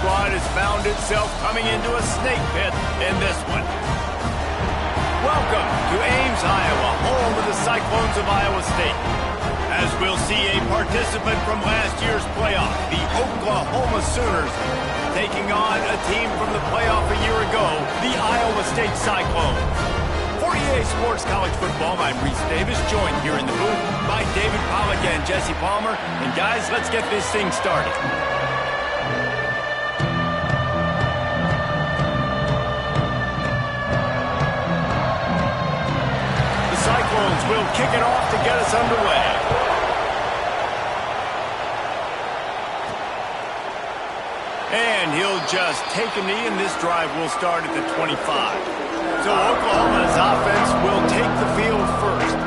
squad has found itself coming into a snake pit in this one. Welcome to Ames, Iowa, home of the Cyclones of Iowa State. As we'll see a participant from last year's playoff, the Oklahoma Sooners, taking on a team from the playoff a year ago, the Iowa State Cyclones. For EA Sports College Football, I'm Reese Davis, joined here in the booth by David Pollack and Jesse Palmer. And guys, let's get this thing started. The Cyclones will kick it off to get us underway. And he'll just take a knee, and this drive will start at the 25. So Oklahoma's offense will take the field first.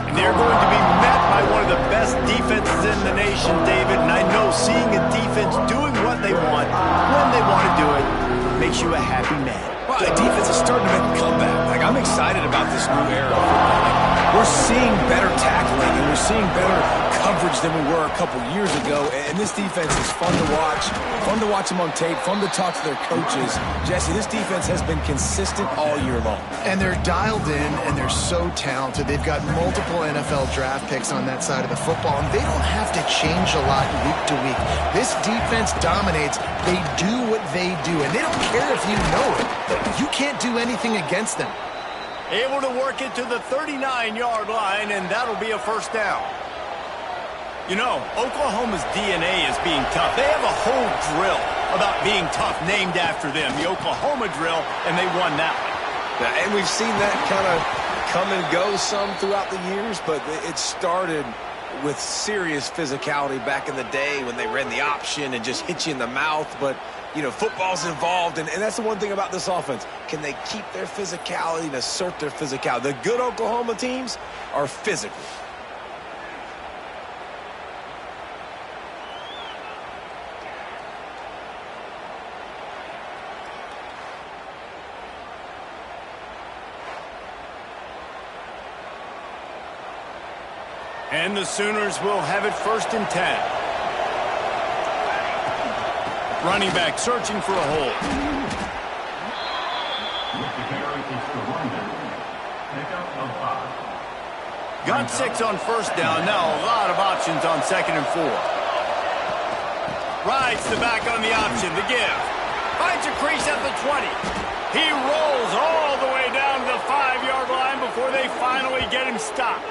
And they're going to be met by one of the best defenses in the nation, David. And I know seeing a defense doing what they want, when they want to do it, makes you a happy man. Well, the defense is starting to make a comeback. I'm excited about this new era of football. We're seeing better tackling, and we're seeing better coverage than we were a couple years ago. And this defense is fun to watch them on tape, fun to talk to their coaches. Jesse, this defense has been consistent all year long. And they're dialed in, and they're so talented. They've got multiple NFL draft picks on that side of the football, and they don't have to change a lot week to week. This defense dominates. They do what they do, and they don't care if you know it. You can't do anything against them. Able to work it to the 39-yard line, and that'll be a first down. You know, Oklahoma's DNA is being tough. They have a whole drill about being tough named after them, the Oklahoma drill, and they won that one. Yeah, and we've seen that kind of come and go some throughout the years, but it started with serious physicality back in the day when they ran the option and just hit you in the mouth. But, you know, football's involved, and that's the one thing about this offense. Can they keep their physicality and assert their physicality? The good Oklahoma teams are physical. And the Sooners will have it 1st and 10. Running back searching for a hole. Got 6 on 1st down. Now a lot of options on 2nd and 4. Rides the back on the option. The give. Finds a crease at the 20. He rolls all the way down to the 5-yard line before they finally get him stopped.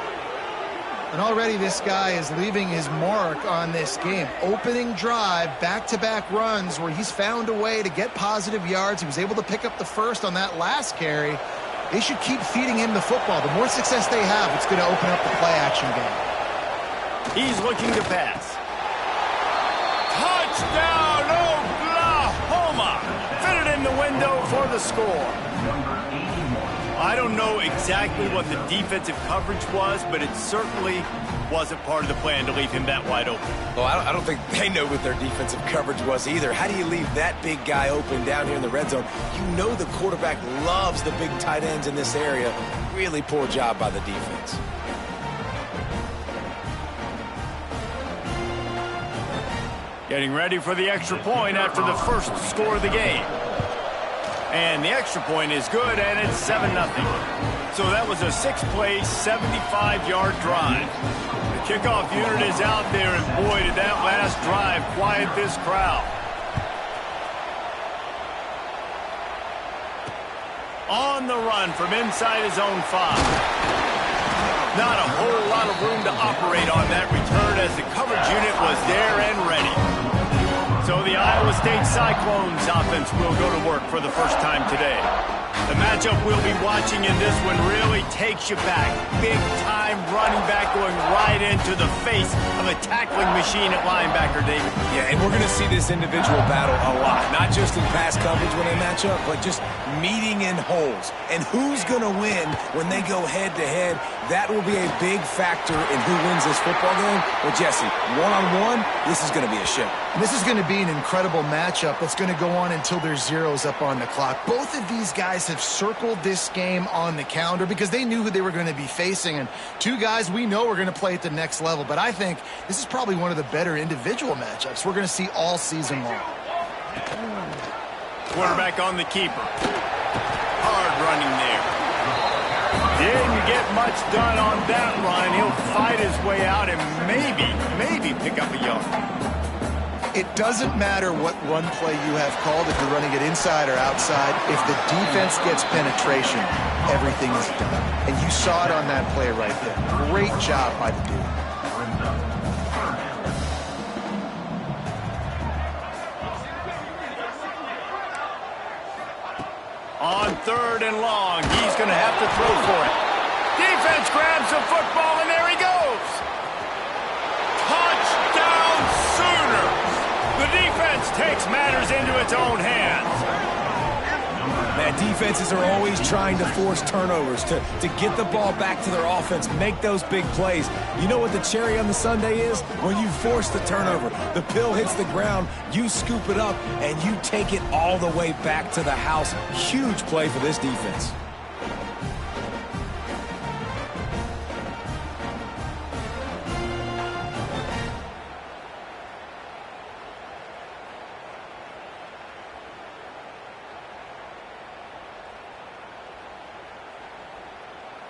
And already this guy is leaving his mark on this game. Opening drive, back-to-back runs where he's found a way to get positive yards. He was able to pick up the 1st on that last carry. They should keep feeding him the football. The more success they have, it's going to open up the play-action game. He's looking to pass. Touchdown, Oklahoma! Fitted in the window for the score. I don't know exactly what the defensive coverage was, but it certainly wasn't part of the plan to leave him that wide open. Well, I don't think they know what their defensive coverage was either. How do you leave that big guy open down here in the red zone? You know the quarterback loves the big tight ends in this area. Really poor job by the defense. Getting ready for the extra point after the first score of the game. And the extra point is good, and it's 7-0. So that was a 6-play, 75-yard drive. The kickoff unit is out there, and boy, did that last drive quiet this crowd. On the run from inside his own 5. Not a whole lot of room to operate on that return as the coverage unit was there and ready. So the Iowa State Cyclones offense will go to work for the first time today. The matchup we'll be watching in this one really takes you back. Big-time running back going right into the face of a tackling machine at linebacker, David. Yeah, and we're going to see this individual battle a lot. Not just in pass coverage when they match up, but just meeting in holes. And who's going to win when they go head-to-head? That will be a big factor in who wins this football game. Well, Jesse, one-on-one, this is going to be a show. And this is going to be an incredible matchup that's going to go on until there's zeros up on the clock. Both of these guys have circled this game on the calendar because they knew who they were going to be facing. And two guys we know are going to play at the next level. But I think this is probably one of the better individual matchups we're going to see all season long. Quarterback on the keeper. Hard running there. Didn't get much done on that run. He'll fight his way out and maybe pick up a yard. It doesn't matter what run play you have called, if you're running it inside or outside. If the defense gets penetration, everything is done. And you saw it on that play right there. Great job by the dude. On 3rd and long, he's going to have to throw for it. Defense grabs the football, and there he goes. Touchdown Sooners. The defense takes matters into its own hands. Man, defenses are always trying to force turnovers to get the ball back to their offense, make those big plays. You know what the cherry on the sundae is? When you force the turnover, the pill hits the ground, you scoop it up, and you take it all the way back to the house. Huge play for this defense.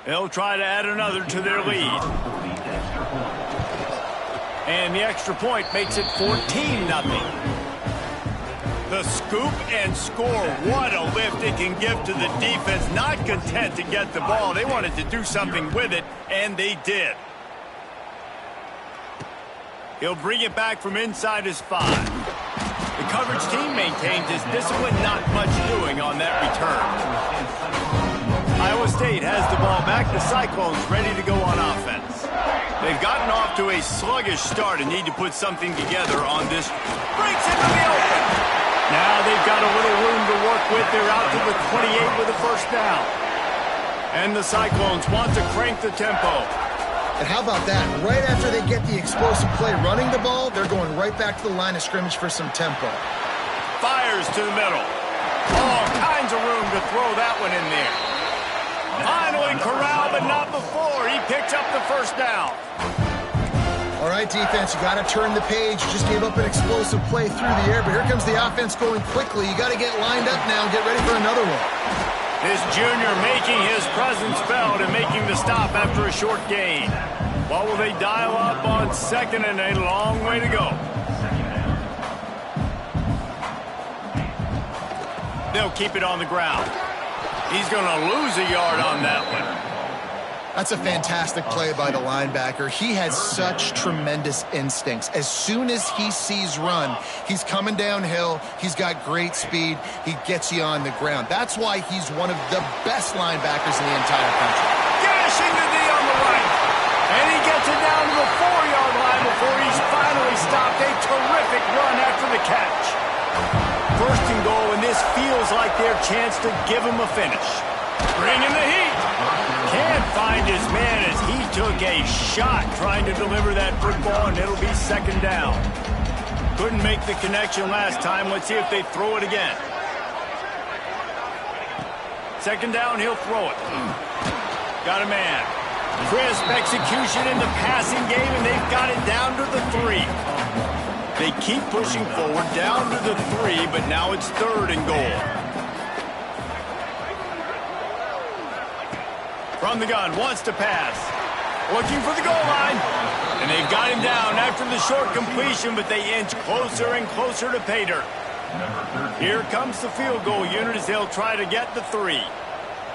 They'll try to add another to their lead. And the extra point makes it 14-0. The scoop and score. What a lift it can give to the defense. Not content to get the ball. They wanted to do something with it, and they did. He'll bring it back from inside his 5. The coverage team maintains his discipline. Not much doing on that return. Iowa State has the ball back. The Cyclones ready to go on offense. They've gotten off to a sluggish start and need to put something together on this. Breaks into the open. Now they've got a little room to work with. They're out to the 28 with a first down. And the Cyclones want to crank the tempo. And how about that? Right after they get the explosive play running the ball, they're going right back to the line of scrimmage for some tempo. Fires to the middle. All kinds of room to throw that one in there. Finally corralled, but not before. He picks up the first down. All right, defense, you got to turn the page. You just gave up an explosive play through the air, but here comes the offense going quickly. You got to get lined up now and get ready for another one. This junior making his presence felt and making the stop after a short gain. What will they dial up on 2nd and a long way to go? They'll keep it on the ground. He's going to lose a yard on that one. That's a fantastic play by the linebacker. He has such tremendous instincts. As soon as he sees run, he's coming downhill. He's got great speed. He gets you on the ground. That's why he's one of the best linebackers in the entire country. Gashing the knee on the right. And he gets it down to the 4-yard line before he's finally stopped. A terrific run after the catch. 1st and goal, and this feels like their chance to give him a finish. Bringing the heat. Can't find his man as he took a shot trying to deliver that football, and it'll be 2nd down. Couldn't make the connection last time. Let's see if they throw it again. 2nd down, he'll throw it. Got a man. Crisp execution in the passing game, and they've got it down to the 3. They keep pushing forward, down to the 3, but now it's 3rd and goal. From the gun, wants to pass. Looking for the goal line. And they've got him down after the short completion, but they inch closer and closer to pay dirt. Here comes the field goal unit as they'll try to get the 3.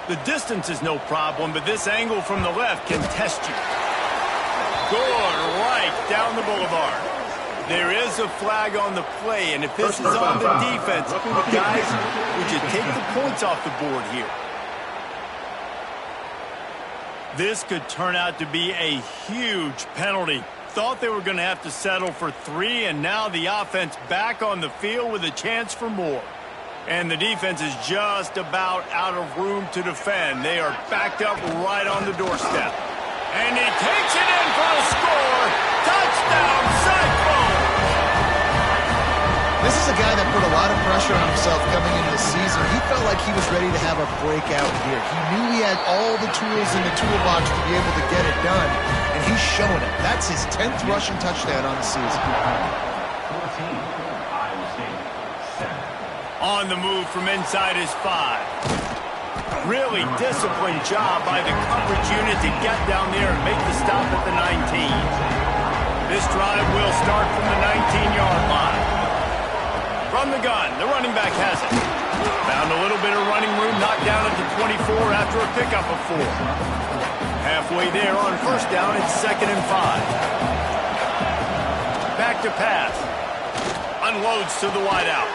The distance is no problem, but this angle from the left can test you. Good right down the boulevard. There is a flag on the play, and if this is on the defense, guys, would you take the points off the board here? This could turn out to be a huge penalty. Thought they were going to have to settle for 3, and now the offense back on the field with a chance for more. And the defense is just about out of room to defend. They are backed up right on the doorstep. And he takes it in for a score. Touchdown, Cyclones! This is a guy that put a lot of pressure on himself coming into the season. He felt like he was ready to have a breakout here. He knew he had all the tools in the toolbox to be able to get it done, and he's showing it. That's his 10th rushing touchdown on the season. 14, Iowa State, 7. On the move from inside his 5. Really disciplined job by the coverage unit to get down there and make the stop at the 19. This drive will start from the 19-yard line. From the gun, the running back has it. Found a little bit of running room, knocked down at the 24 after a pickup of 4. Halfway there on first down, it's 2nd and 5. Back to pass. Unloads to the wideout.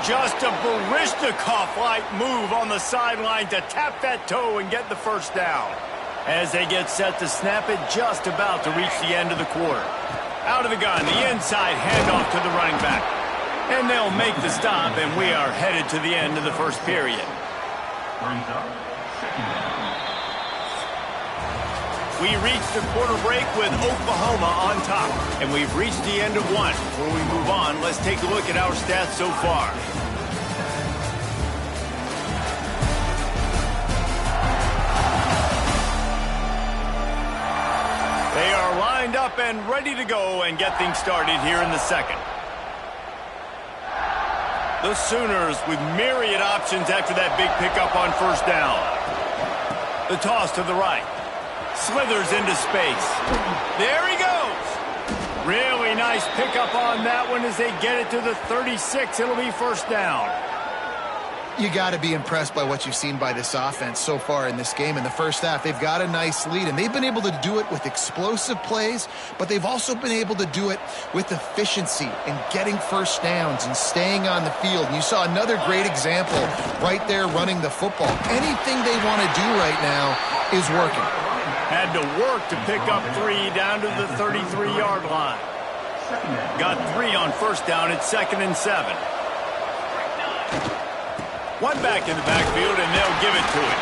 Just a Baryshnikov-like move on the sideline to tap that toe and get the first down. As they get set to snap it, just about to reach the end of the quarter. Out of the gun, the inside handoff to the running back. And they'll make the stop, and we are headed to the end of the first period. We reached the quarter break with Oklahoma on top, and we've reached the end of one. Before we move on, let's take a look at our stats so far. They are lined up and ready to go and get things started here in the second. The Sooners with myriad options after that big pickup on first down. The toss to the right. Slithers into space. There he goes. Really nice pickup on that one as they get it to the 36. It'll be first down. You got to be impressed by what you've seen by this offense so far in this game. In the first half, they've got a nice lead, and they've been able to do it with explosive plays, but they've also been able to do it with efficiency and getting first downs and staying on the field. And you saw another great example right there running the football. Anything they want to do right now is working. Had to work to pick up 3 down to the 33-yard line. Got 3 on first down at 2nd and 7. One back in the backfield, and they'll give it to him.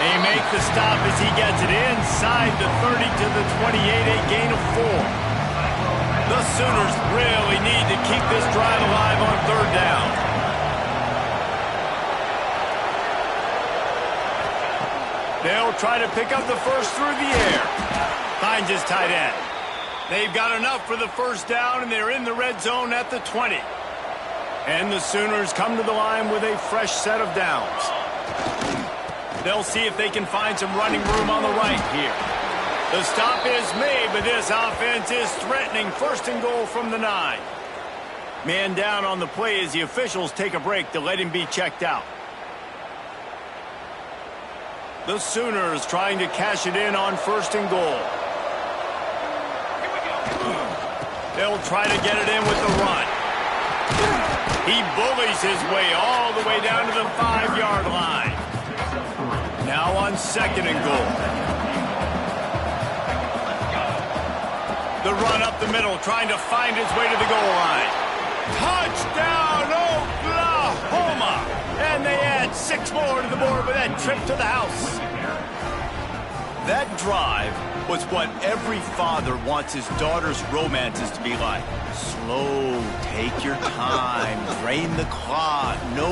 They make the stop as he gets it inside the 30 to the 28, a gain of 4. The Sooners really need to keep this drive alive on third down. They'll try to pick up the first through the air. Finds his tight end. They've got enough for the first down, and they're in the red zone at the 20. And the Sooners come to the line with a fresh set of downs. They'll see if they can find some running room on the right here. The stop is made, but this offense is threatening. First and goal from the 9. Man down on the play as the officials take a break to let him be checked out. The Sooners trying to cash it in on first and goal. They'll try to get it in with the run. He bullies his way all the way down to the 5-yard line. Now on second and goal. The run up the middle, trying to find his way to the goal line. Touchdown, Oklahoma! And they add 6 more to the board with that trip to the house. That drive was what every father wants his daughter's romances to be like. Slow, take your time, drain the clock, no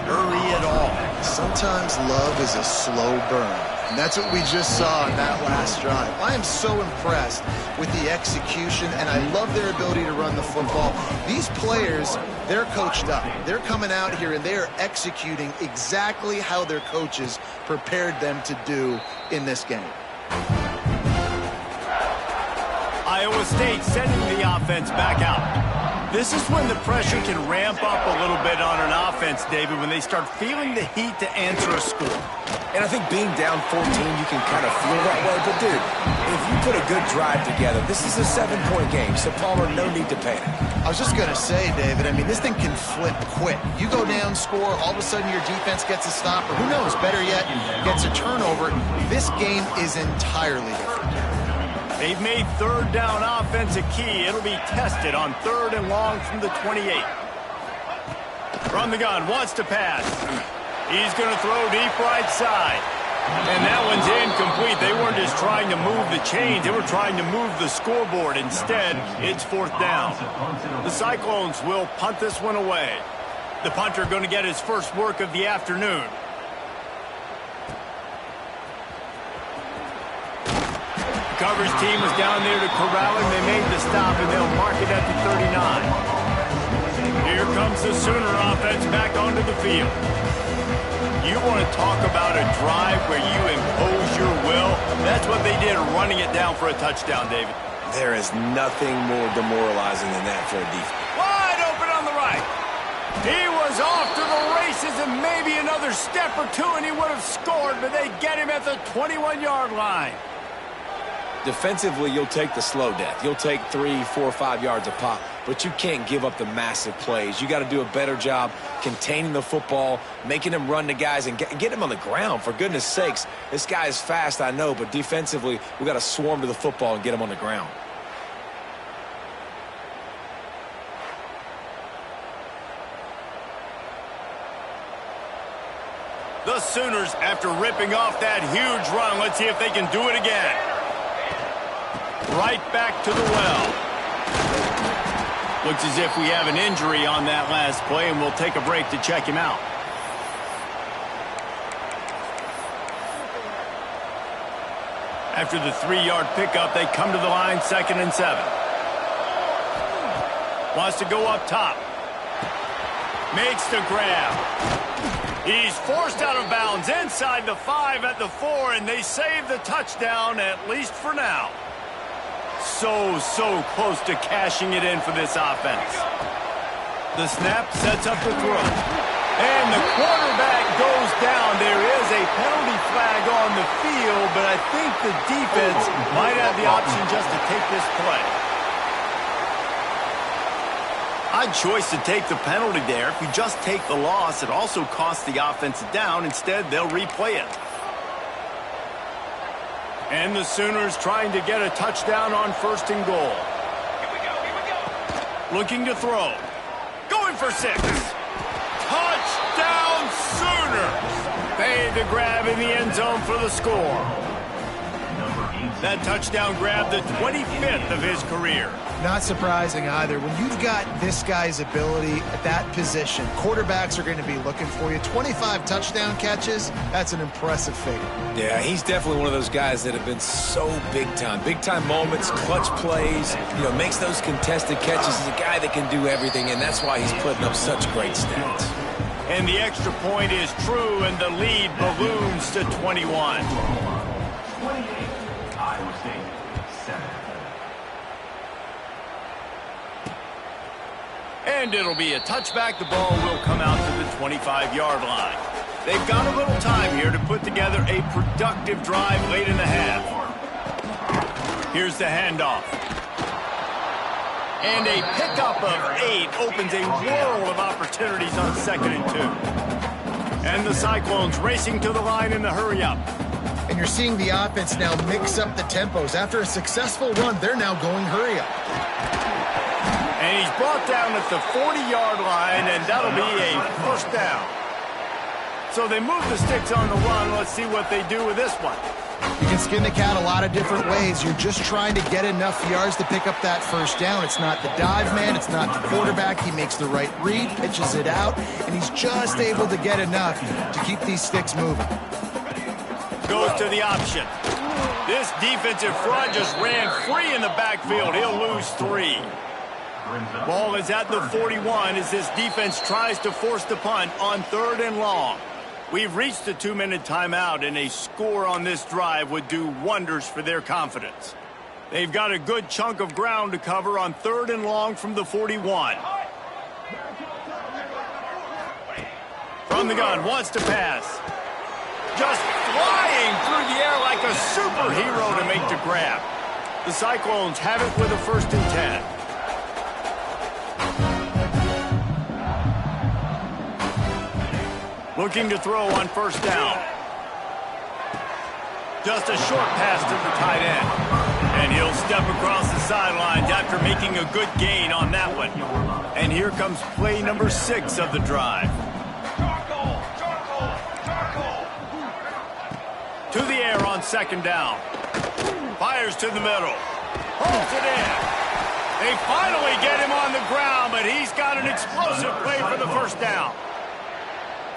hurry at all. Sometimes love is a slow burn, and that's what we just saw in that last drive. I am so impressed with the execution, and I love their ability to run the football. These players, they're coached up. They're coming out here, and they are executing exactly how their coaches prepared them to do in this game. Iowa State sending the offense back out. This is when the pressure can ramp up a little bit on an offense, David, when they start feeling the heat to answer a score. And I think being down 14, you can kind of feel that way. But, dude, if you put a good drive together, this is a 7-point game, so Palmer, no need to panic. I was just going to say, David, I mean, this thing can flip quick. You go down, score, all of a sudden your defense gets a stop, or who knows, better yet, gets a turnover. This game is entirely different. They've made third down offense a key. It'll be tested on 3rd and long from the 28. From the gun, wants to pass. He's going to throw deep right side. And that one's incomplete. They weren't just trying to move the chains. They were trying to move the scoreboard. Instead, it's 4th down. The Cyclones will punt this one away. The punter going to get his first work of the afternoon. The coverage team was down there to corral him. They made the stop, and they'll mark it at the 39. Here comes the Sooner offense back onto the field. You want to talk about a drive where you impose your will? That's what they did, running it down for a touchdown, David. There is nothing more demoralizing than that for a defense. Wide open on the right. He was off to the races, and maybe another step or two, and he would have scored, but they get him at the 21-yard line. Defensively, you'll take the slow death. You'll take 3, 4, 5 yards a pop, but you can't give up the massive plays. You got to do a better job containing the football, making him run to guys, and get him on the ground. For goodness sakes, this guy is fast, I know, but defensively, we got to swarm to the football and get him on the ground. The Sooners, after ripping off that huge run, let's see if they can do it again. Right back to the well. Looks as if we have an injury on that last play, and we'll take a break to check him out. After the 3-yard pickup, they come to the line, 2nd and 7. Wants to go up top. Makes the grab. He's forced out of bounds inside the 5 at the 4, and they save the touchdown, at least for now. So close to cashing it in for this offense. The snap sets up the throw. And the quarterback goes down. There is a penalty flag on the field, but I think the defense might have the option just to take this play. Odd choice to take the penalty there. If you just take the loss, it also costs the offense down. Instead, they'll replay it. And the Sooners trying to get a touchdown on 1st and goal. Here we go. Looking to throw. Going for 6. Touchdown Sooners! Made the grab in the end zone for the score. That touchdown grab, the 25th of his career. Not surprising either. When you've got this guy's ability at that position, quarterbacks are going to be looking for you. 25 touchdown catches, that's an impressive figure. Yeah, he's definitely one of those guys that have been so big time. Big time moments, clutch plays, makes those contested catches. He's a guy that can do everything, and that's why he's putting up such great stats. And the extra point is true, and the lead balloons to 21. 28, Iowa State, 7. And it'll be a touchback. The ball will come out to the 25-yard line. They've got a little time here to put together a productive drive late in the half. Here's the handoff. And a pickup of 8 opens a world of opportunities on 2nd and 2. And the Cyclones racing to the line in the hurry-up. And you're seeing the offense now mix up the tempos. After a successful run, they're now going hurry-up. And he's brought down at the 40-yard line, and that'll be a 1st down. So they move the sticks on the run. Let's see what they do with this one. You can skin the cat a lot of different ways. You're just trying to get enough yards to pick up that 1st down. It's not the dive man. It's not the quarterback. He makes the right read, pitches it out, and he's just able to get enough to keep these sticks moving. Goes to the option. This defensive front just ran free in the backfield. He'll lose 3. Ball is at the 41 as this defense tries to force the punt on 3rd and long. We've reached the 2-minute timeout, and a score on this drive would do wonders for their confidence. They've got a good chunk of ground to cover on 3rd and long from the 41. From the gun, wants to pass. Just flying through the air like a superhero to make the grab. The Cyclones have it with a 1st and 10. Looking to throw on 1st down. Just a short pass to the tight end. And he'll step across the sidelines after making a good gain on that one. And here comes play number 6 of the drive. To the air on 2nd down. Fires to the middle. Holds it in. They finally get him on the ground, but he's got an explosive play for the 1st down.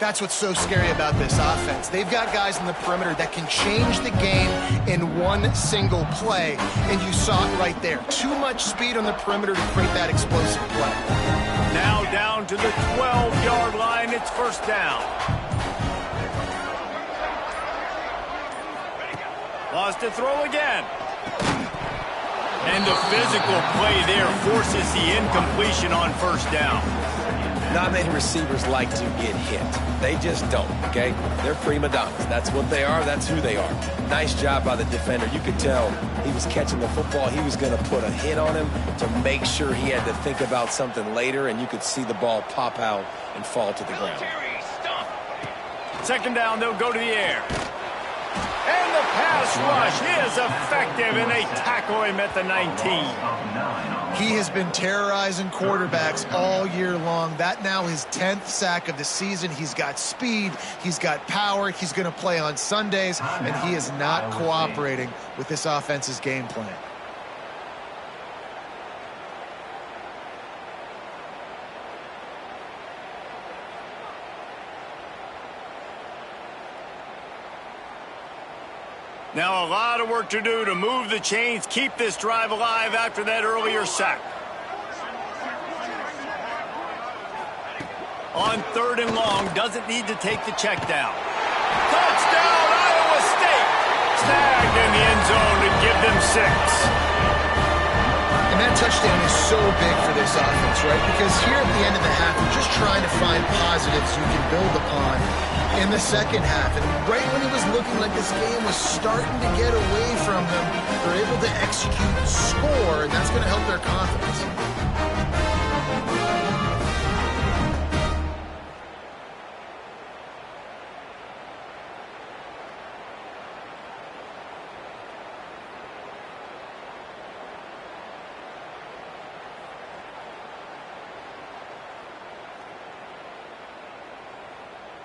That's what's so scary about this offense. They've got guys in the perimeter that can change the game in one single play, and you saw it right there. Too much speed on the perimeter to create that explosive play. Now down to the 12-yard line. It's first down. Lost to throw again. And the physical play there forces the incompletion on first down. Not many receivers like to get hit. They just don't, okay? They're prima donnas. That's what they are. That's who they are. Nice job by the defender. You could tell he was catching the football. He was going to put a hit on him to make sure he had to think about something later, and you could see the ball pop out and fall to the ground. Second down, they'll go to the air. And the pass rush is effective, and they tackle him at the 19. He has been terrorizing quarterbacks all year long. That now his 10th sack of the season. He's got speed. He's got power. He's going to play on Sundays, and he is not cooperating with this offense's game plan. Now a lot of work to do to move the chains, keep this drive alive after that earlier sack. On third and long, doesn't need to take the check down. Touchdown, Iowa State! Snagged in the end zone to give them 6. And that touchdown is so big for this offense, right? Because here at the end of the half, you're just trying to find positives you can build upon in the second half. And right when it was looking like this game was starting to get away from them, they're able to execute and score, and that's going to help their confidence.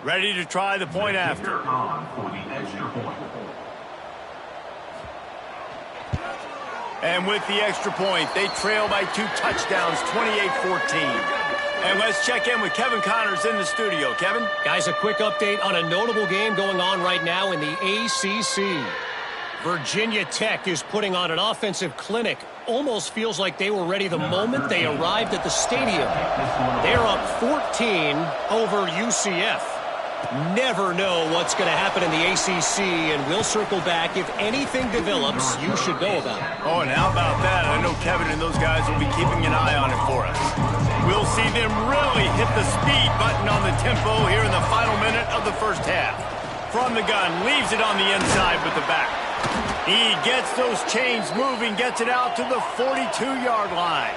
Ready to try the point after. And with the extra point, they trail by 2 touchdowns, 28-14. And let's check in with Kevin Connors in the studio. Kevin? Guys, a quick update on a notable game going on right now in the ACC. Virginia Tech is putting on an offensive clinic. Almost feels like they were ready the moment they arrived at the stadium. They're up 14 over UCF. Never know what's going to happen in the ACC, and we'll circle back. If anything develops, you should know about it. Oh, and how about that? I know Kevin and those guys will be keeping an eye on it for us. We'll see them really hit the speed button on the tempo here in the final minute of the first half. From the gun, leaves it on the inside with the back. He gets those chains moving, gets it out to the 42-yard line.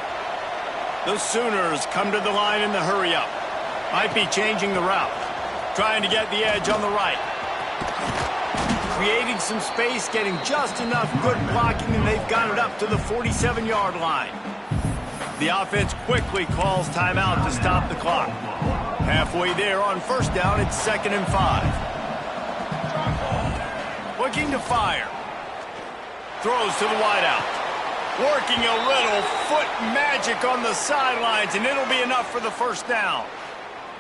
The Sooners come to the line in the hurry-up. Might be changing the route. Trying to get the edge on the right. Creating some space, getting just enough good blocking, and they've got it up to the 47-yard line. The offense quickly calls timeout to stop the clock. Halfway there on first down, it's 2nd and 5. Looking to fire. Throws to the wideout. Working a little foot magic on the sidelines, and it'll be enough for the first down.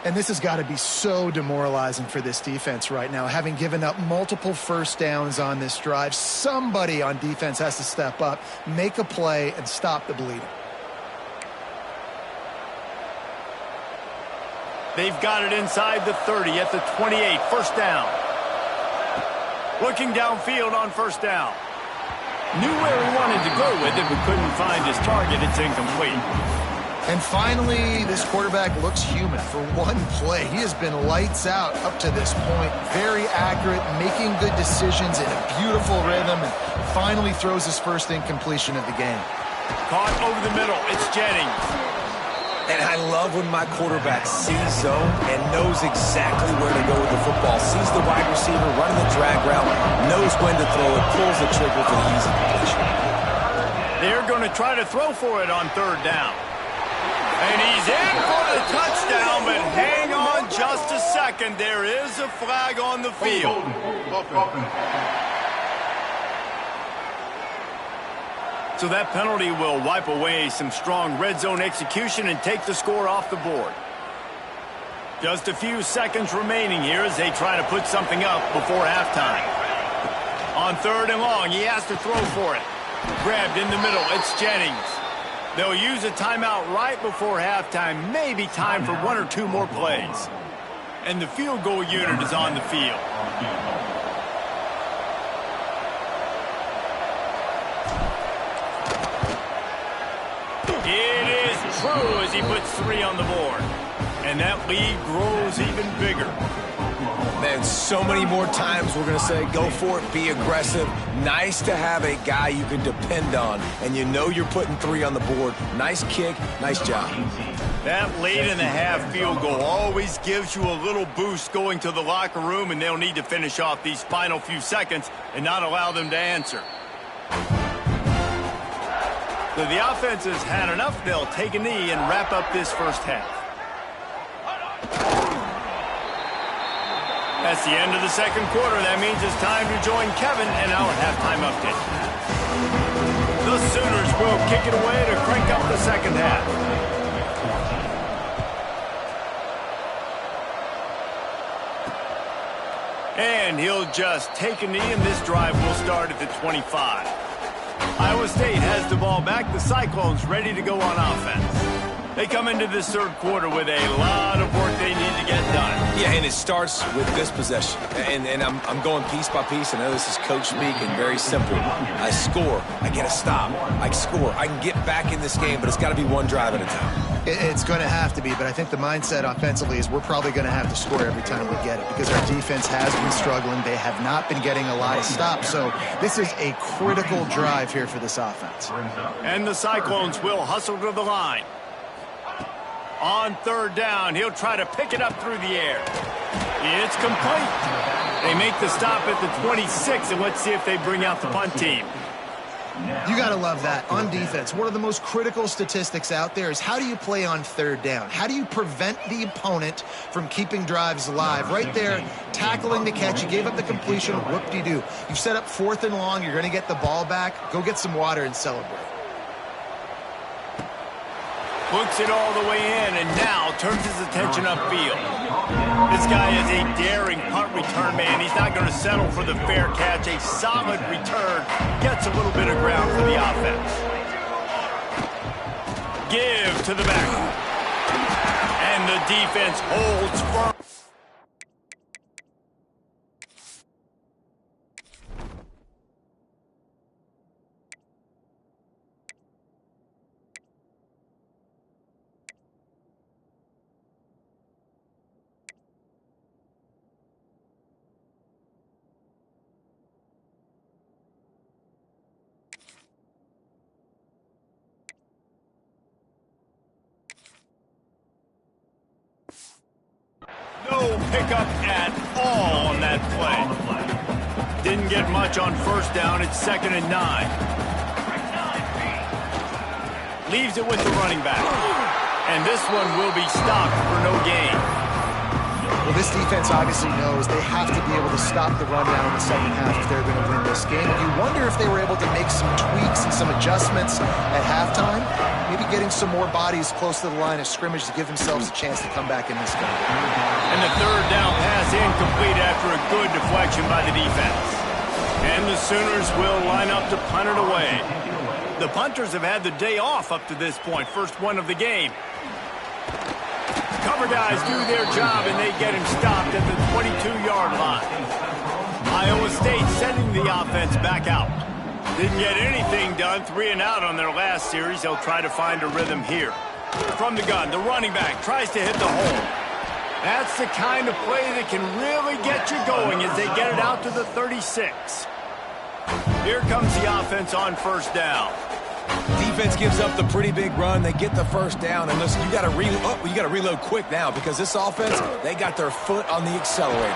And this has got to be so demoralizing for this defense right now. Having given up multiple first downs on this drive, somebody on defense has to step up, make a play, and stop the bleeding. They've got it inside the 30 at the 28, first down. Looking downfield on first down. Knew where he wanted to go with it, but couldn't find his target. It's incomplete. And finally, this quarterback looks human for one play. He has been lights out up to this point. Very accurate, making good decisions in a beautiful rhythm, and finally throws his first incompletion of the game. Caught over the middle. It's Jennings. And I love when my quarterback sees zone and knows exactly where to go with the football. Sees the wide receiver running the drag route, knows when to throw it, pulls the trigger for the easy completion. They're going to try to throw for it on third down. And he's in for the touchdown, but hang on just a second. There is a flag on the field. So that penalty will wipe away some strong red zone execution and take the score off the board. Just a few seconds remaining here as they try to put something up before halftime. On 3rd and long, he has to throw for it. Grabbed in the middle, it's Jennings. They'll use a timeout right before halftime, maybe time for 1 or 2 more plays. And the field goal unit is on the field. It is true as he puts 3 on the board. And that lead grows even bigger. Man, so many more times we're going to say, go for it, be aggressive. Nice to have a guy you can depend on, and you know you're putting 3 on the board. Nice kick, nice job. That late-in-the-half field goal always gives you a little boost going to the locker room, and they'll need to finish off these final few seconds and not allow them to answer. So the offense has had enough. They'll take a knee and wrap up this first half. That's the end of the second quarter. That means it's time to join Kevin and our halftime update. The Sooners will kick it away to crank up the second half. And he'll just take a knee, and this drive will start at the 25. Iowa State has the ball back. The Cyclones ready to go on offense. They come into this third quarter with a lot of work they need to get done. Yeah, and it starts with this possession. And I'm going piece by piece. I know this is coach speak and very simple. I score. I get a stop. I score. I can get back in this game, but it's got to be one drive at a time. It's going to have to be, but I think the mindset offensively is we're probably going to have to score every time we get it because our defense has been struggling. They have not been getting a lot of stops, so this is a critical drive here for this offense. And the Cyclones will hustle to the line. On 3rd down, he'll try to pick it up through the air. It's complete. They make the stop at the 26, and let's see if they bring out the punt team. You got to love that. On defense, one of the most critical statistics out there is how do you play on 3rd down? How do you prevent the opponent from keeping drives alive? Right there, tackling the catch. You gave up the completion. Whoop-de-doo. You've set up 4th and long. You're going to get the ball back. Go get some water and celebrate. Hooks it all the way in and now turns his attention upfield. This guy is a daring punt return man. He's not going to settle for the fair catch. A solid return. Gets a little bit of ground for the offense. Give to the back. And the defense holds firm. No pickup at all on that play. Didn't get much on 1st down. It's 2nd and 9. Leaves it with the running back. And this one will be stopped for no gain. Well, this defense obviously knows they have to be able to stop the run down in the second half if they're going to win this game. And you wonder if they were able to make some tweaks and some adjustments at halftime, maybe getting some more bodies close to the line of scrimmage to give themselves a chance to come back in this game. And the 3rd down pass incomplete after a good deflection by the defense. And the Sooners will line up to punt it away. The punters have had the day off up to this point. First one of the game. Cover guys do their job, and they get him stopped at the 22-yard line. Iowa State sending the offense back out. Didn't get anything done, 3 and out on their last series. They'll try to find a rhythm here. From the gun, the running back tries to hit the hole. That's the kind of play that can really get you going as they get it out to the 36. Here comes the offense on 1st down. Defense gives up the pretty big run. They get the 1st down, and listen, you got to reload quick now because this offense, they got their foot on the accelerator.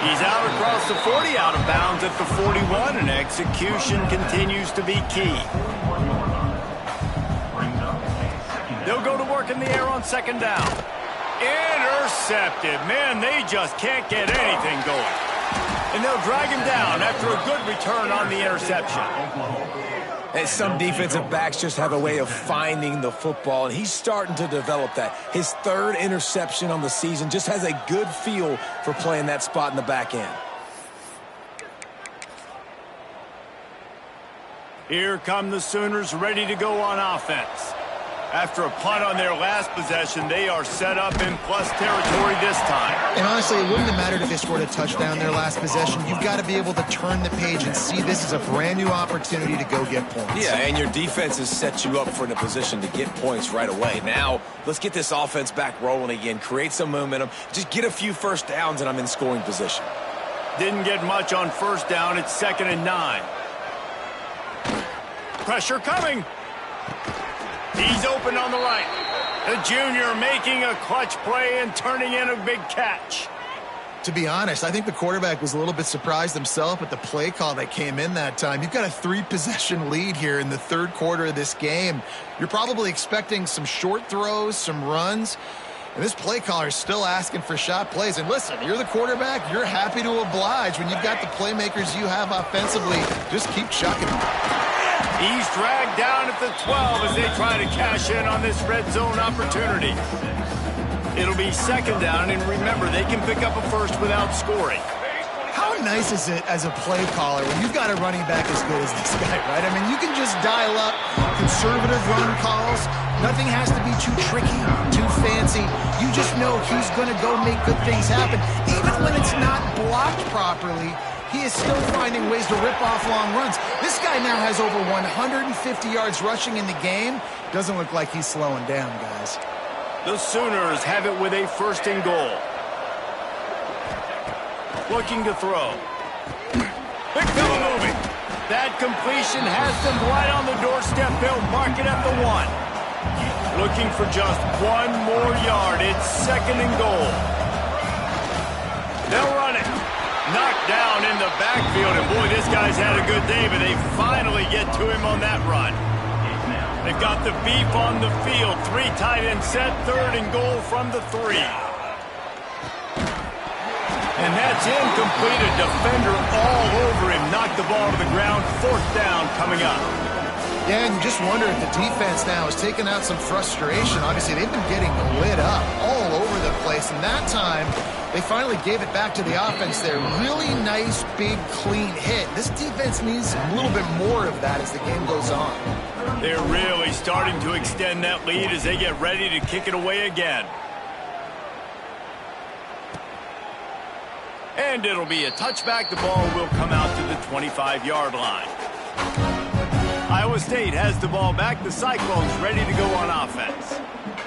He's out across the 40, out of bounds at the 41, and execution continues to be key. They'll go to work in the air on 2nd down. Intercepted. Man, they just can't get anything going. And they'll drag him down after a good return on the interception. And some defensive backs just have a way of finding the football, and he's starting to develop that. His third interception on the season, just has a good feel for playing that spot in the back end. Here come the Sooners ready to go on offense. After a punt on their last possession, they are set up in plus territory this time. And honestly, it wouldn't have mattered if they scored a touchdown their last possession. You've got to be able to turn the page and see this as a brand new opportunity to go get points. Yeah, and your defense has set you up for a position to get points right away. Now, let's get this offense back rolling again, create some momentum, just get a few first downs, and I'm in scoring position. Didn't get much on first down. It's 2nd and 9. Pressure coming. He's open on the right. The junior making a clutch play and turning in a big catch. To be honest, I think the quarterback was a little bit surprised himself at the play call that came in that time. You've got a 3-possession lead here in the third quarter of this game. You're probably expecting some short throws, some runs. And this play caller is still asking for shot plays. And listen, you're the quarterback. You're happy to oblige. When you've got the playmakers you have offensively, just keep chucking them. He's dragged down at the 12 as they try to cash in on this red zone opportunity. It'll be 2nd down, and remember, they can pick up a first without scoring. How nice is it as a play caller when you've got a running back as good as this guy, right? I mean, you can just dial up conservative run calls. Nothing has to be too tricky, too fancy. You just know he's going to go make good things happen. Even when it's not blocked properly, he is still finding ways to rip off long runs. This guy now has over 150 yards rushing in the game. Doesn't look like he's slowing down, guys. The Sooners have it with a 1st and goal. Looking to throw. Big fella moving. That completion has them right on the doorstep. They'll mark it at the 1. Looking for just 1 more yard. It's 2nd and goal. They'll run it. Knocked down in the backfield, and boy, this guy's had a good day, but they finally get to him on that run. They've got the beef on the field. 3 tight end set, 3rd and goal from the 3. And that's incomplete. A defender all over him. Knocked the ball to the ground. 4th down coming up. Yeah, and you just wonder if the defense now is taking out some frustration. Obviously, they've been getting lit up all over the place, and that time they finally gave it back to the offense there. Really nice, big, clean hit. This defense needs a little bit more of that as the game goes on. They're really starting to extend that lead as they get ready to kick it away again. And it'll be a touchback. The ball will come out to the 25-yard line. Iowa State has the ball back. The Cyclones ready to go on offense.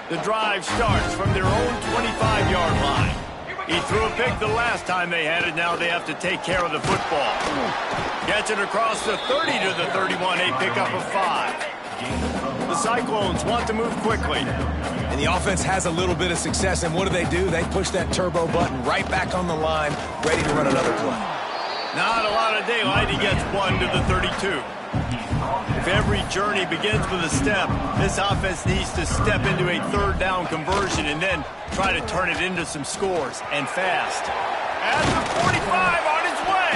The drive starts from their own 25-yard line. He threw a pick the last time they had it. Now they have to take care of the football. Gets it across the 30 to the 31. A pickup of 5. The Cyclones want to move quickly. And the offense has a little bit of success, and what do? They push that turbo button right back on the line, ready to run another play. Not a lot of daylight. He gets 1 to the 32. If every journey begins with a step, this offense needs to step into a 3rd down conversion and then try to turn it into some scores, and fast. At the 45 on his way.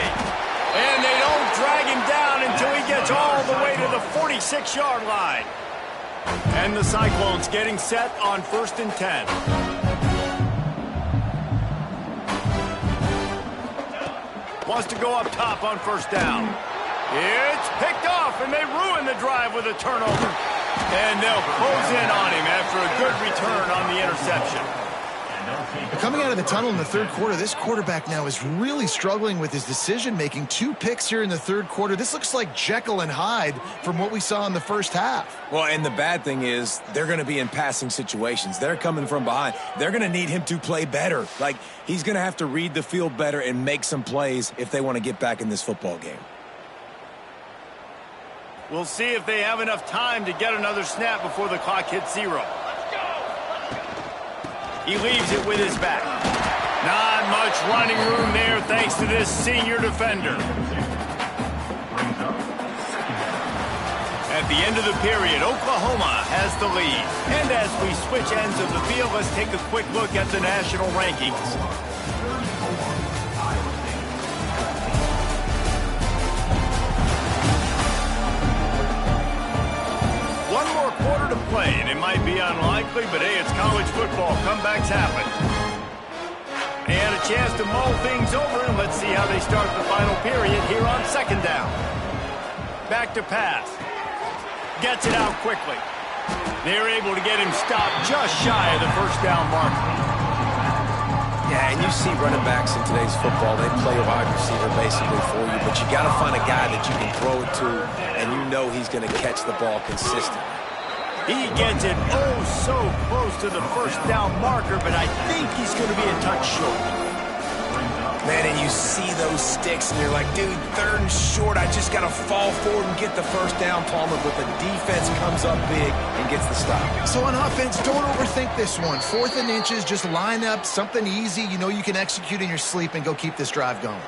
And they don't drag him down until he gets all the way to the 46-yard line. And the Cyclones getting set on 1st and 10. Wants to go up top on 1st down. It's picked off, and they ruin the drive with a turnover. And they'll close in on him after a good return on the interception. Coming out of the tunnel in the third quarter, this quarterback now is really struggling with his decision-making. 2 picks here in the third quarter. This looks like Jekyll and Hyde from what we saw in the first half. Well, and the bad thing is they're going to be in passing situations. They're coming from behind. They're going to need him to play better. Like, he's going to have to read the field better and make some plays if they want to get back in this football game. We'll see if they have enough time to get another snap before the clock hits 0. He leaves it with his back. Not much running room there thanks to this senior defender. At the end of the period, Oklahoma has the lead. And as we switch ends of the field, let's take a quick look at the national rankings. quarter to play, and it might be unlikely, but hey, it's college football. Comebacks happen. And a chance to mull things over, and let's see how they start the final period here on second down. Back to pass. Gets it out quickly. They're able to get him stopped just shy of the first down marker. Yeah, and you see running backs in today's football, they play a wide receiver basically for you, but you got to find a guy that you can throw it to, and you know he's going to catch the ball consistently. He gets it so close to the first down marker, but I think he's going to be a touch short. Man, and you see those sticks, and you're like, dude, third and short, I just got to fall forward and get the first down, Palmer, but the defense comes up big and gets the stop. So on offense, don't overthink this one. 4th and inches, just line up something easy you know you can execute in your sleep and go keep this drive going.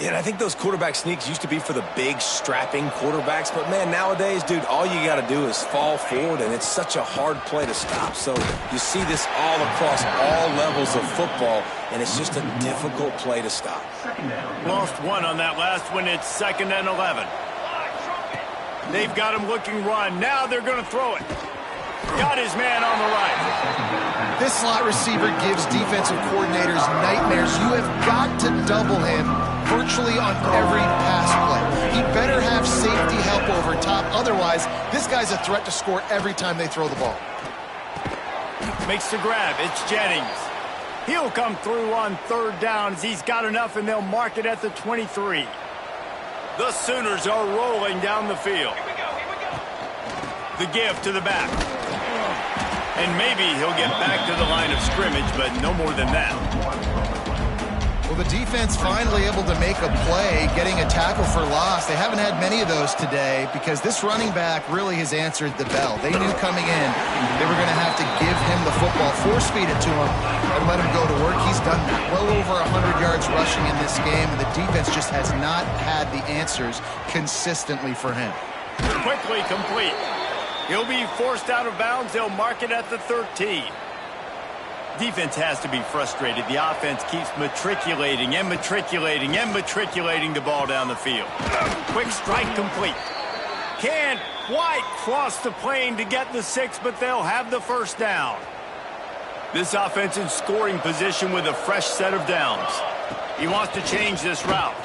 Yeah, and I think those quarterback sneaks used to be for the big, strapping quarterbacks. But, man, nowadays, dude, all you got to do is fall forward, and it's such a hard play to stop. So you see this all across all levels of football, and it's just a difficult play to stop. Lost one on that last one. It's 2nd and 11. They've got him looking run. Now they're going to throw it. Got his man on the right. This slot receiver gives defensive coordinators nightmares. You have got to double him virtually on every pass play. He better have safety help over top. Otherwise, this guy's a threat to score every time they throw the ball. Makes the grab. It's Jennings. He'll come through on 3rd down as he's got enough, and they'll mark it at the 23. The Sooners are rolling down the field. The give to the back. And maybe he'll get back to the line of scrimmage, but no more than that. Well, the defense finally able to make a play, getting a tackle for loss. They haven't had many of those today because this running back really has answered the bell. They knew coming in they were going to have to give him the football, force-feed it to him, and let him go to work. He's done that. Well over 100 yards rushing in this game, and the defense just has not had the answers consistently for him. Quickly complete. He'll be forced out of bounds. They'll mark it at the 13. Defense has to be frustrated. The offense keeps matriculating and matriculating and matriculating the ball down the field. Quick strike complete. Can't quite cross the plane to get the 6, but they'll have the first down. This offense in scoring position with a fresh set of downs. He wants to change this route.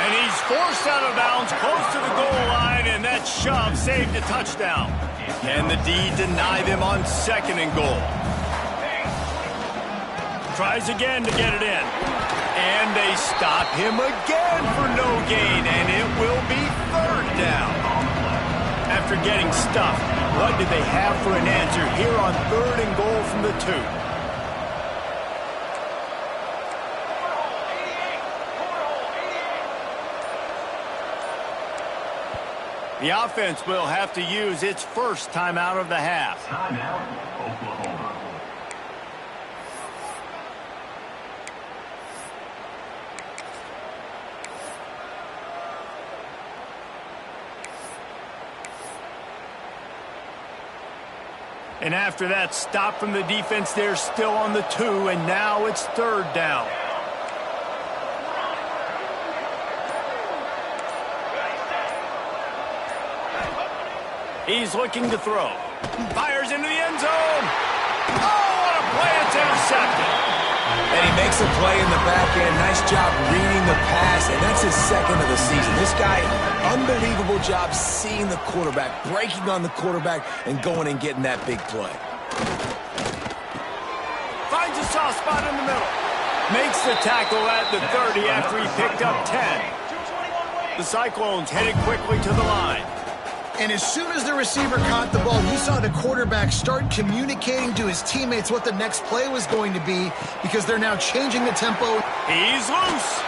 And he's forced out of bounds close to the goal line, and that shove saved a touchdown. Can the D deny them on 2nd and goal? Tries again to get it in. And they stop him again for no gain, and it will be 3rd down. After getting stuffed, what do they have for an answer here on 3rd and goal from the 2? The offense will have to use its first timeout of the half. Timeout, Oklahoma. And after that stop from the defense, they're still on the 2, and now it's 3rd down. He's looking to throw. Fires into the end zone. Oh, what a play. It's intercepted. And he makes a play in the back end. Nice job reading the pass, and that's his 2nd of the season. This guy, unbelievable job seeing the quarterback, breaking on the quarterback, and going and getting that big play. Finds a soft spot in the middle. Makes the tackle at the 30 after he picked up 10. The Cyclones headed quickly to the line. And as soon as the receiver caught the ball, you saw the quarterback start communicating to his teammates what the next play was going to be because they're now changing the tempo. He's loose.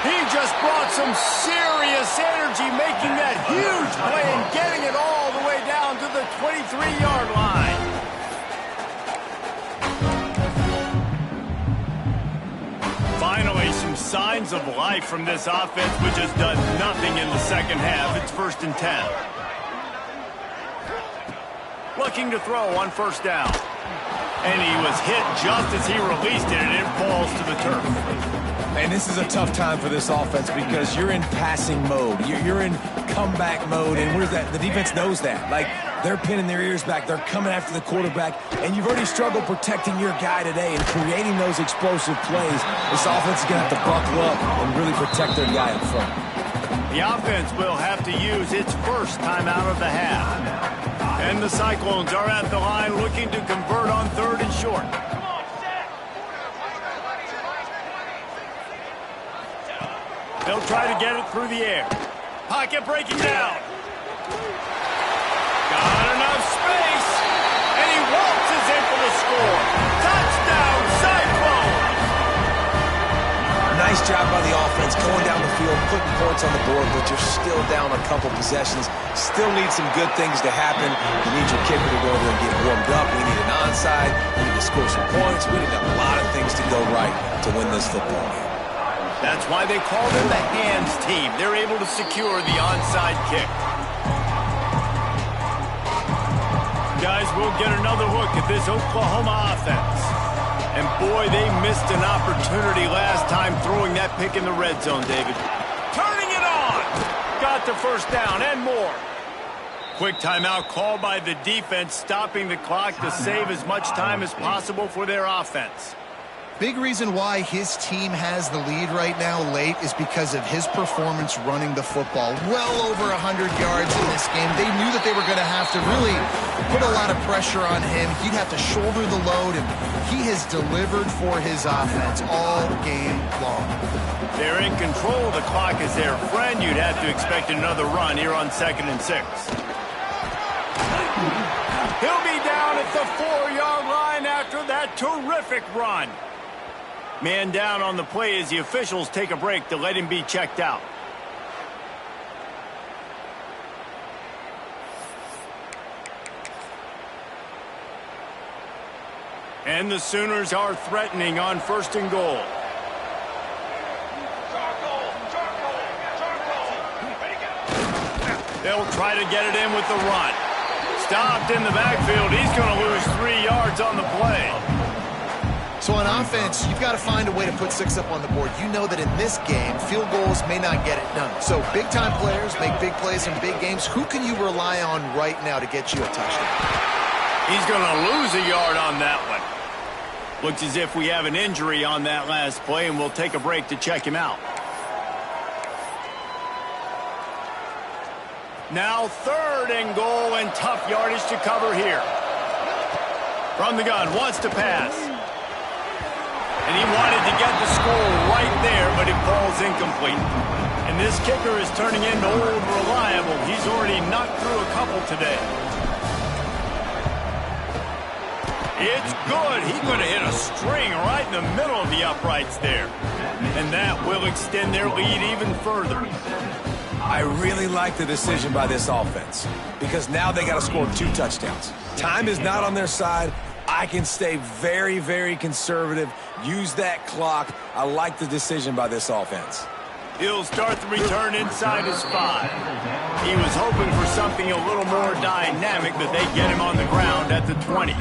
He just brought some serious energy, making that huge play and getting it all the way down to the 23-yard line. Finally, some signs of life from this offense, which has done nothing in the second half. It's 1st and 10. Looking to throw on 1st down. And he was hit just as he released it, and it falls to the turf. And this is a tough time for this offense because you're in passing mode. You're in comeback mode, and where's that? The defense knows that. Like, they're pinning their ears back. They're coming after the quarterback, and you've already struggled protecting your guy today and creating those explosive plays. This offense is going to have to buckle up and really protect their guy up front. The offense will have to use its first timeout of the half. And the Cyclones are at the line looking to convert on 3rd and short. They'll try to get it through the air. Pocket breaking down. Got enough space. And he waltzes in for the score. Touchdown, Cyclones! Nice job by the offense going down the field, putting points on the board, but you're still down a couple possessions. Still need some good things to happen. You need your kicker to go over and get warmed up. We need an onside. We need to score some points. We need a lot of things to go right to win this football game. That's why they call them the hands team. They're able to secure the onside kick. Guys, we'll get another look at this Oklahoma offense. And boy, they missed an opportunity last time throwing that pick in the red zone, David. Turning it on! Got the first down and more. Quick timeout called by the defense, stopping the clock to save as much time as possible for their offense. Big reason why his team has the lead right now late is because of his performance running the football. Well over 100 yards in this game. They knew that they were going to have to really put a lot of pressure on him. He'd have to shoulder the load, and he has delivered for his offense all game long. They're in control. The clock is their friend. You'd have to expect another run here on 2nd and 6. He'll be down at the 4-yard line after that terrific run. Man down on the play as the officials take a break to let him be checked out. And the Sooners are threatening on 1st and goal. They'll try to get it in with the run. Stopped in the backfield. He's going to lose 3 yards on the play. So on offense, you've got to find a way to put 6 up on the board. You know that in this game, field goals may not get it done. So big-time players make big plays in big games. Who can you rely on right now to get you a touchdown? He's going to lose a yard on that one. Looks as if we have an injury on that last play, and we'll take a break to check him out. Now 3rd and goal, and tough yardage to cover here. From the gun, wants to pass. And he wanted to get the score right there, but it falls incomplete. And this kicker is turning into old reliable. He's already knocked through a couple today. It's good. He's going to hit a string right in the middle of the uprights there. And that will extend their lead even further. I really like the decision by this offense because now they got to score 2 touchdowns. Time is not on their side. I can stay very, very conservative, use that clock. I like the decision by this offense. He'll start the return inside his 5. He was hoping for something a little more dynamic, but they get him on the ground at the 20.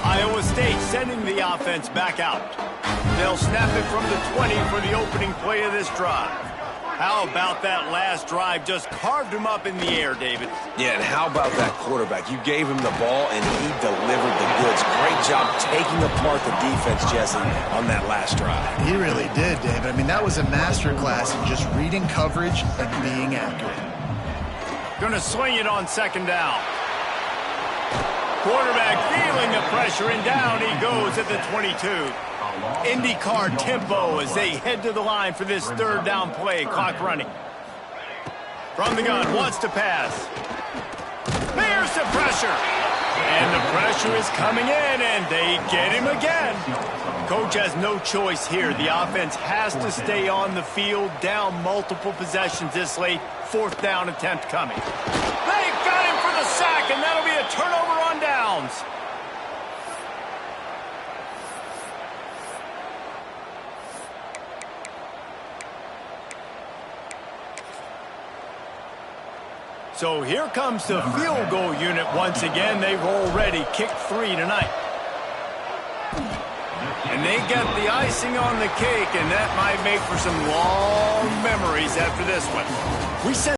Iowa State sending the offense back out. They'll snap it from the 20 for the opening play of this drive. How about that last drive? Just carved him up in the air, David. Yeah, and how about that quarterback? You gave him the ball, and he delivered the goods. Great job taking apart the defense, Jesse, on that last drive. He really did, David. I mean, that was a masterclass in just reading coverage and being accurate. Gonna swing it on 2nd down. Quarterback feeling the pressure, and down he goes at the 22. IndyCar tempo as they head to the line for this 3rd down play. Clock running. From the gun, wants to pass. There's the pressure. And the pressure is coming in, and they get him again. Coach has no choice here. The offense has to stay on the field, down multiple possessions this late. 4th down attempt coming. They got him for the sack, and that'll be a turnover on downs. So here comes the field goal unit once again. They've already kicked 3 tonight. And they get the icing on the cake, and that might make for some long memories after this one. We said